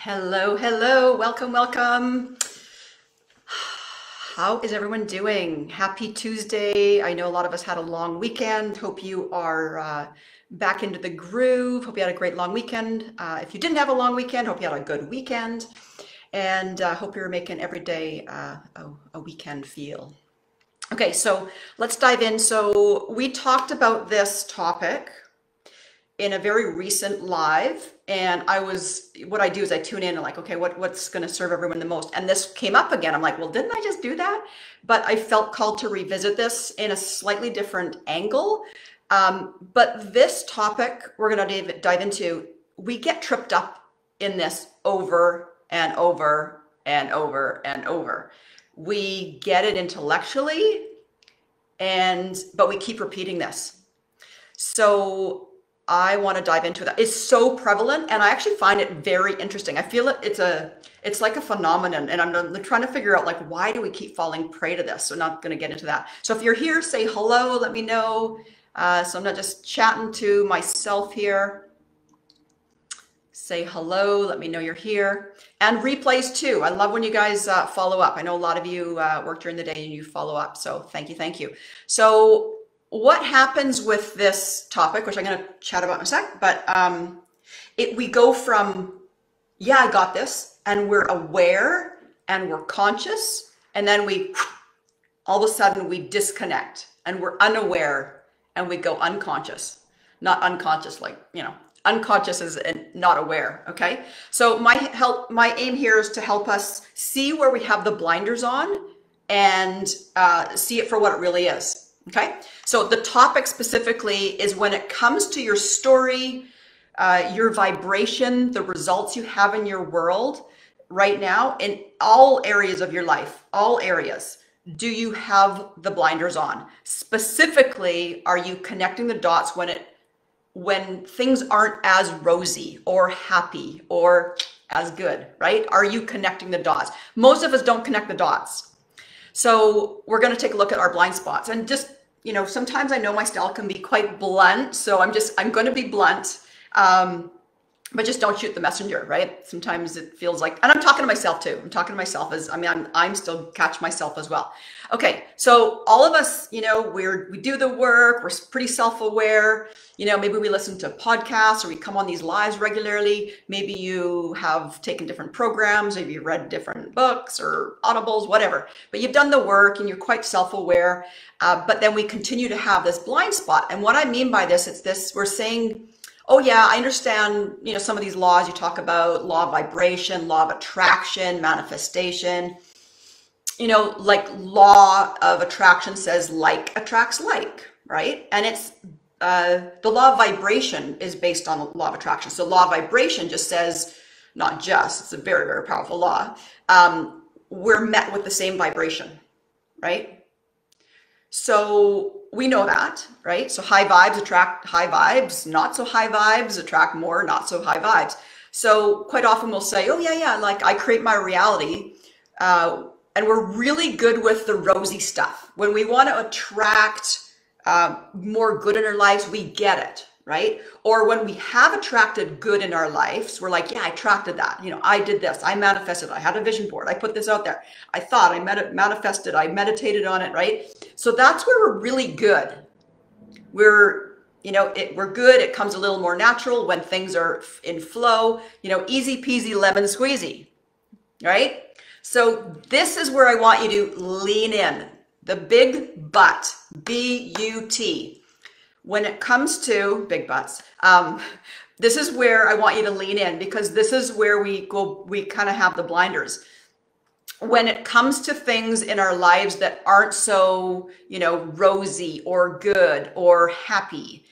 Hello, hello, welcome, welcome. How is everyone doing? Happy Tuesday. I know a lot of us had a long weekend. Hope you are back into the groove. Hope you had a great long weekend. If you didn't have a long weekend, hope you had a good weekend. And hope you're making every day a weekend feel. Okay, so let's dive in. So we talked about this topic in a very recent live, and what I do is I tune in and like, okay, what's going to serve everyone the most? And this came up again. I'm like, well, didn't I just do that? But I felt called to revisit this in a slightly different angle. But this topic we're going to dive into, we get tripped up in this over and over and over and over. We get it intellectually, but we keep repeating this. So I want to dive into that. It's so prevalent, and I actually find it very interesting. I feel it's like a phenomenon, and I'm trying to figure out, like, why do we keep falling prey to this? So I'm not going to get into that. So if you're here, say hello, let me know. So I'm not just chatting to myself here. Say hello, let me know you're here. And replays too. I love when you guys follow up. I know a lot of you work during the day and you follow up. So thank you, thank you. So what happens with this topic, which I'm going to chat about in a sec, but we go from, yeah, I got this, and we're aware and we're conscious, and then all of a sudden we disconnect and we're unaware and we go unconscious. Not unconscious, like, unconscious is not aware, okay? So my aim here is to help us see where we have the blinders on and see it for what it really is. Okay, so the topic specifically is when it comes to your story, your vibration, the results you have in your world right now, in all areas of your life, all areas, do you have the blinders on? Specifically, are you connecting the dots when things aren't as rosy or happy or as good, right? Are you connecting the dots? Most of us don't connect the dots. So we're going to take a look at our blind spots, and just, sometimes I know my style can be quite blunt. So I'm going to be blunt, but just don't shoot the messenger, right? Sometimes it feels like, and I'm talking to myself too. I'm talking to myself I'm still catch myself as well. Okay. So all of us, we do the work. We're pretty self-aware. Maybe we listen to podcasts or we come on these lives regularly. Maybe you have taken different programs. Maybe you read different books or audibles, whatever, but you've done the work and you're quite self-aware. But then we continue to have this blind spot. And what I mean by this, we're saying, oh yeah, I understand, some of these laws you talk about, law of vibration, law of attraction, manifestation, like law of attraction says like attracts like, right? And it's, the law of vibration is based on the law of attraction. So law of vibration just says, not just, it's a very, very powerful law. We're met with the same vibration, right? So we know that, right? So high vibes attract high vibes, not so high vibes attract more, not so high vibes. So quite often we'll say, oh yeah, like I create my reality. And we're really good with the rosy stuff. When we want to attract more good in our lives, we get it, right? Or when we have attracted good in our lives, we're like, yeah, I attracted that. I did this, I manifested, I had a vision board, I put this out there. I thought, I manifested, I meditated on it, right? So that's where we're really good. We're good. It comes a little more natural when things are in flow, easy peasy lemon squeezy, right? So this is where I want you to lean in. The big but, B-U-T. When it comes to big butts, this is where I want you to lean in, because this is where we kind of have the blinders. When it comes to things in our lives that aren't so, rosy or good or happy,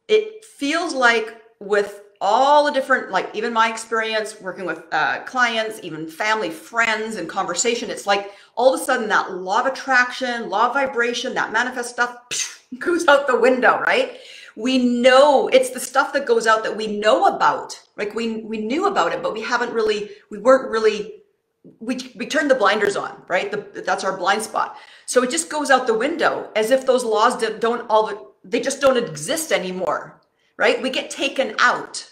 it feels like with all the different, like even my experience working with clients, even family, friends, and conversation, it's like all of a sudden that law of attraction, law of vibration, that manifest stuff goes out the window, right? We know it's the stuff that goes out that we know about. Like we knew about it, but we turned the blinders on, right? That's our blind spot. So it just goes out the window as if those laws they just don't exist anymore, right? We get taken out.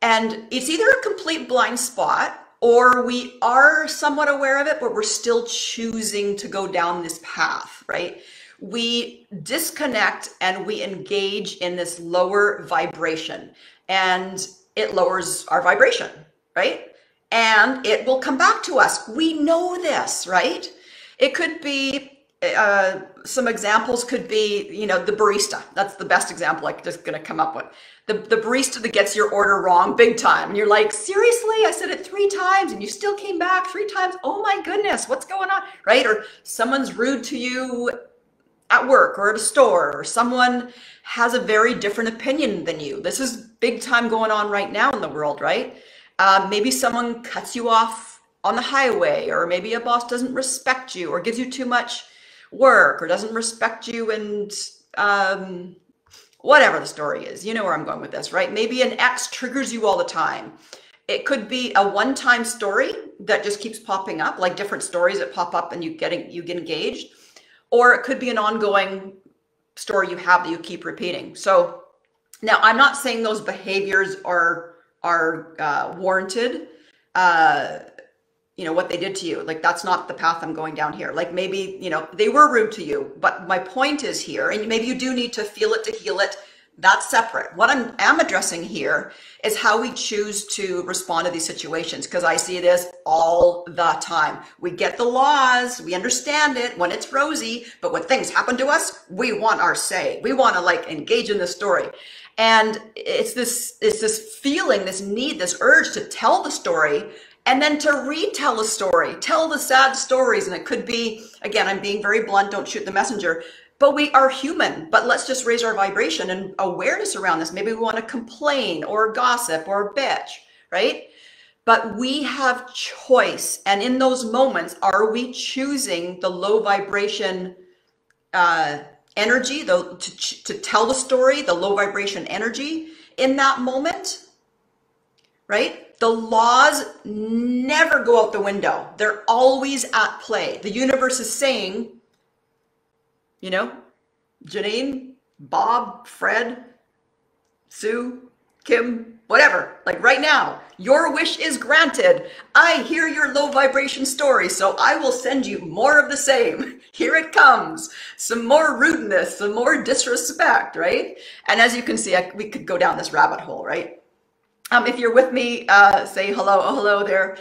And it's either a complete blind spot or we are somewhat aware of it, but we're still choosing to go down this path, right? We disconnect and we engage in this lower vibration, and it lowers our vibration, right? And it will come back to us. We know this, right? It could be, some examples could be, the barista. That's the best example I'm just going to come up with. The barista that gets your order wrong big time. And you're like, seriously, I said it 3 times and you still came back 3 times. Oh my goodness, what's going on? Right? Or someone's rude to you at work or at a store, or someone has a very different opinion than you. This is big time going on right now in the world, right? Maybe someone cuts you off on the highway, or maybe a boss doesn't respect you or gives you too much work or doesn't respect you, and whatever the story is, you know where I'm going with this, right? Maybe an ex triggers you all the time. It could be a one-time story that just keeps popping up, like different stories that pop up and you get engaged, or it could be an ongoing story you have that you keep repeating. So now I'm not saying those behaviors are warranted. What they did to you, like that's not the path I'm going down here. Like maybe, they were rude to you, but my point is here, and maybe you do need to feel it to heal it. That's separate. What I'm addressing here is how we choose to respond to these situations, because I see this all the time. We get the laws, we understand it when it's rosy, but when things happen to us, we want our say. We want to engage in the story. And it's this feeling, this need, this urge to tell the story, and then to retell a story, tell the sad stories. And it could be, again, I'm being very blunt, don't shoot the messenger, but we are human. But let's just raise our vibration and awareness around this. Maybe we want to complain or gossip or bitch, right? But we have choice. And in those moments, are we choosing the low vibration energy, to tell the story, the low vibration energy in that moment, right? The laws never go out the window. They're always at play. The universe is saying, Janine, Bob, Fred, Sue, Kim, whatever, like right now, your wish is granted. I hear your low vibration story, so I will send you more of the same. Here it comes. Some more rudeness, some more disrespect, right? And as you can see, we could go down this rabbit hole, right? If you're with me, say hello. Oh, hello there.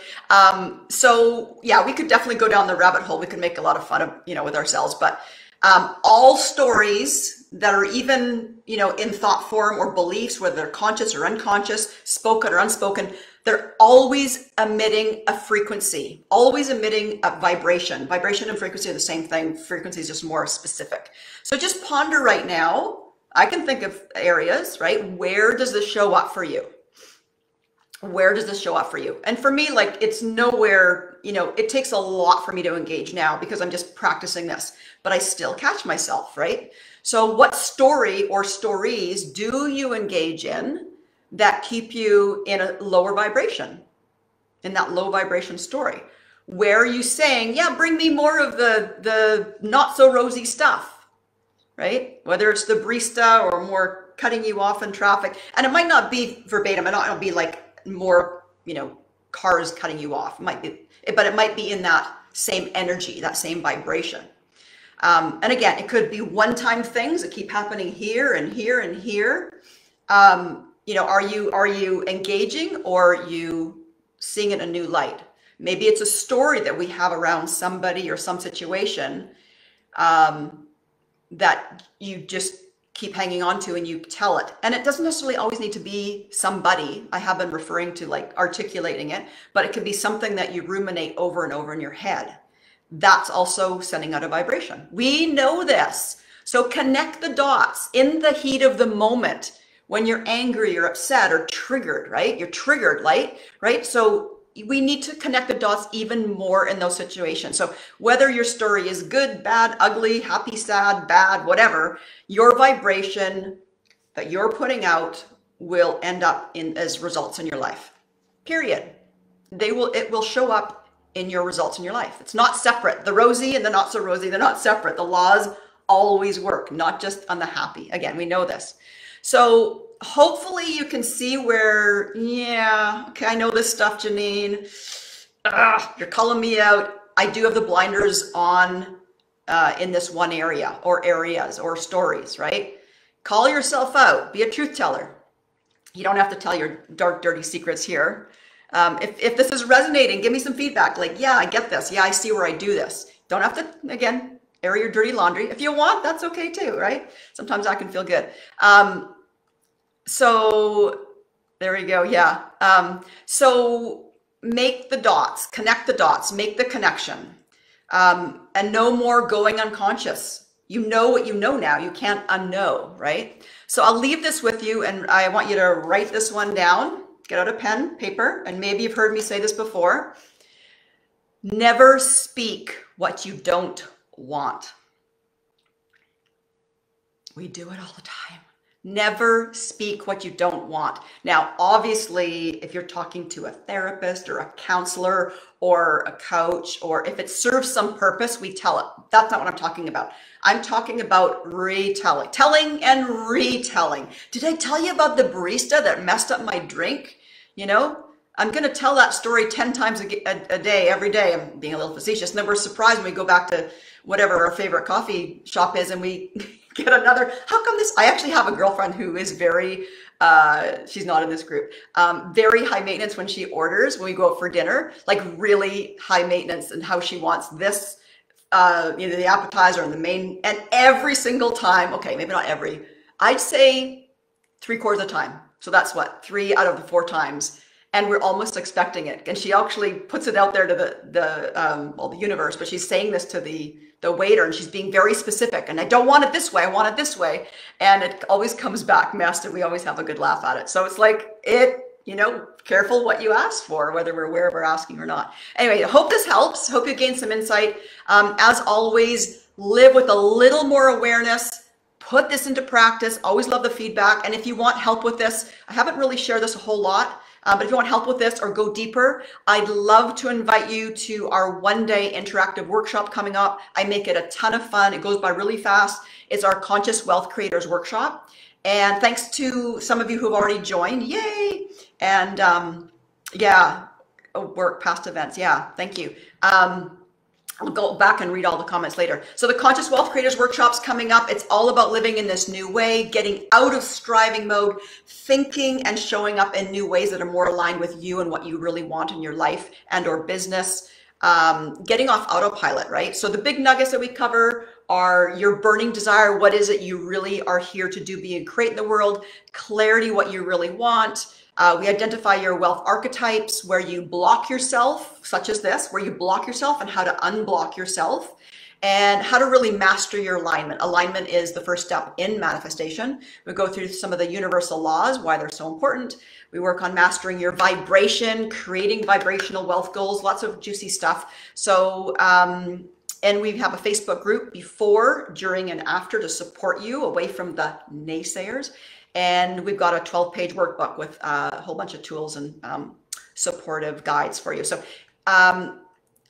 So yeah, we could definitely go down the rabbit hole. We could make a lot of fun of, with ourselves, but all stories that are even, in thought form or beliefs, whether they're conscious or unconscious, spoken or unspoken, they're always emitting a frequency, always emitting a vibration. Vibration and frequency are the same thing. Frequency is just more specific. So just ponder right now. I can think of areas, right? Where does this show up for you? Where does this show up for you? And for me, it's nowhere, it takes a lot for me to engage now because I'm just practicing this, but I still catch myself, right? So what story or stories do you engage in that keep you in a lower vibration, in that low vibration story? Where are you saying, yeah, bring me more of the not so rosy stuff, right? Whether it's the barista or more cutting you off in traffic. And it might not be verbatim. It might not be more, cars cutting you off. It might be, but it might be in that same energy, that same vibration. And again, it could be one-time things that keep happening here and here and here. Are you engaging, or are you seeing it in a new light? Maybe it's a story that we have around somebody or some situation that you just keep hanging on to and you tell it. And it doesn't necessarily always need to be somebody. I have been referring to articulating it, but it could be something that you ruminate over and over in your head. That's also sending out a vibration. We know this. So connect the dots in the heat of the moment when you're angry or upset or triggered, right? You're triggered, right? So we need to connect the dots even more in those situations. So whether your story is good, bad, ugly, happy, sad, bad, whatever, your vibration that you're putting out will end up as results in your life, period. It will show up in your results in your life. It's not separate. The rosy and the not so rosy, they're not separate. The laws always work, not just on the happy. Again, we know this. So hopefully you can see where, yeah, okay, I know this stuff, Janine. Ugh, you're calling me out. I do have the blinders on in this one area or areas or stories, right? Call yourself out. Be a truth teller. You don't have to tell your dark, dirty secrets here. If this is resonating, give me some feedback. Like, yeah, I get this. Yeah, I see where I do this. Don't have to, again, air your dirty laundry. If you want, that's okay too, right? Sometimes that can feel good. So there we go. Yeah. So make the dots, connect the dots, make the connection, and no more going unconscious. You know what you know now. You can't unknow, right? So I'll leave this with you, and I want you to write this one down. Get out a pen, paper, and maybe you've heard me say this before. Never speak what you don't want. We do it all the time. Never speak what you don't want. Now, obviously, if you're talking to a therapist or a counselor or a coach, or if it serves some purpose, we tell it. That's not what I'm talking about. I'm talking about retelling, telling and retelling. Did I tell you about the barista that messed up my drink? You know, I'm going to tell that story 10 times a day, every day. I'm being a little facetious. And then we're surprised when we go back to whatever our favorite coffee shop is and we get another. How come this? I actually have a girlfriend who is very, she's not in this group, very high maintenance when she orders, when we go out for dinner, like really high maintenance, and how she wants this, either the appetizer and the main, and every single time, okay, maybe not every, I'd say 3/4 of the time. So that's what, 3 out of the 4 times. And we're almost expecting it. And she actually puts it out there to the universe, but she's saying this to the waiter, and she's being very specific. And I don't want it this way. I want it this way. And it always comes back messed, and we always have a good laugh at it. So it's like you know, careful what you ask for, whether we're aware we're asking or not. Anyway, I hope this helps. Hope you gain some insight. As always, live with a little more awareness. Put this into practice. Always love the feedback. And if you want help with this, I haven't really shared this a whole lot, but if you want help with this or go deeper, I'd love to invite you to our one-day interactive workshop coming up. I make it a ton of fun. It goes by really fast. It's our Conscious Wealth Creators Workshop. And thanks to some of you who've already joined. Yay! And yeah, work past events. Yeah, thank you. I'll go back and read all the comments later. So the Conscious Wealth Creators Workshop's coming up. It's all about living in this new way, getting out of striving mode, thinking and showing up in new ways that are more aligned with you and what you really want in your life and or business. Getting off autopilot, right? So the big nuggets that we cover are your burning desire. What is it you really are here to do, be, and create in the world? Clarity, what you really want. We identify your wealth archetypes, where you block yourself, such as this, where you block yourself, and how to unblock yourself, and how to really master your alignment. Alignment is the first step in manifestation. We go through some of the universal laws, why they're so important. We work on mastering your vibration, creating vibrational wealth goals, lots of juicy stuff. So, and we have a Facebook group before, during, and after to support you away from the naysayers. And we've got a 12-page workbook with a whole bunch of tools and supportive guides for you. So I'm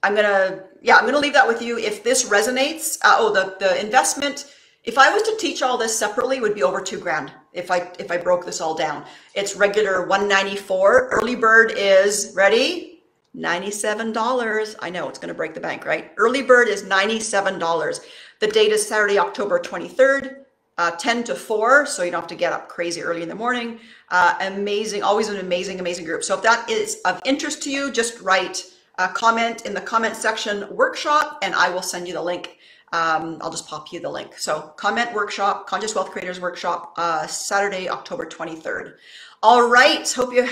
gonna leave that with you. If this resonates, the investment, if I was to teach all this separately, it would be over $2,000 if I broke this all down. It's regular $194. Early bird is, ready? $97. I know it's gonna break the bank, right? Early bird is $97. The date is Saturday, October 23rd. 10 to 4, so you don't have to get up crazy early in the morning. Amazing, always an amazing, amazing group. So if that is of interest to you, just write a comment in the comment section, workshop, and I will send you the link. I'll just pop you the link. So comment workshop, Conscious Wealth Creators Workshop, Saturday, October 23rd. All right, hope you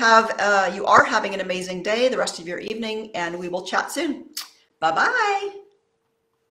are having an amazing day, the rest of your evening, and we will chat soon. Bye-bye.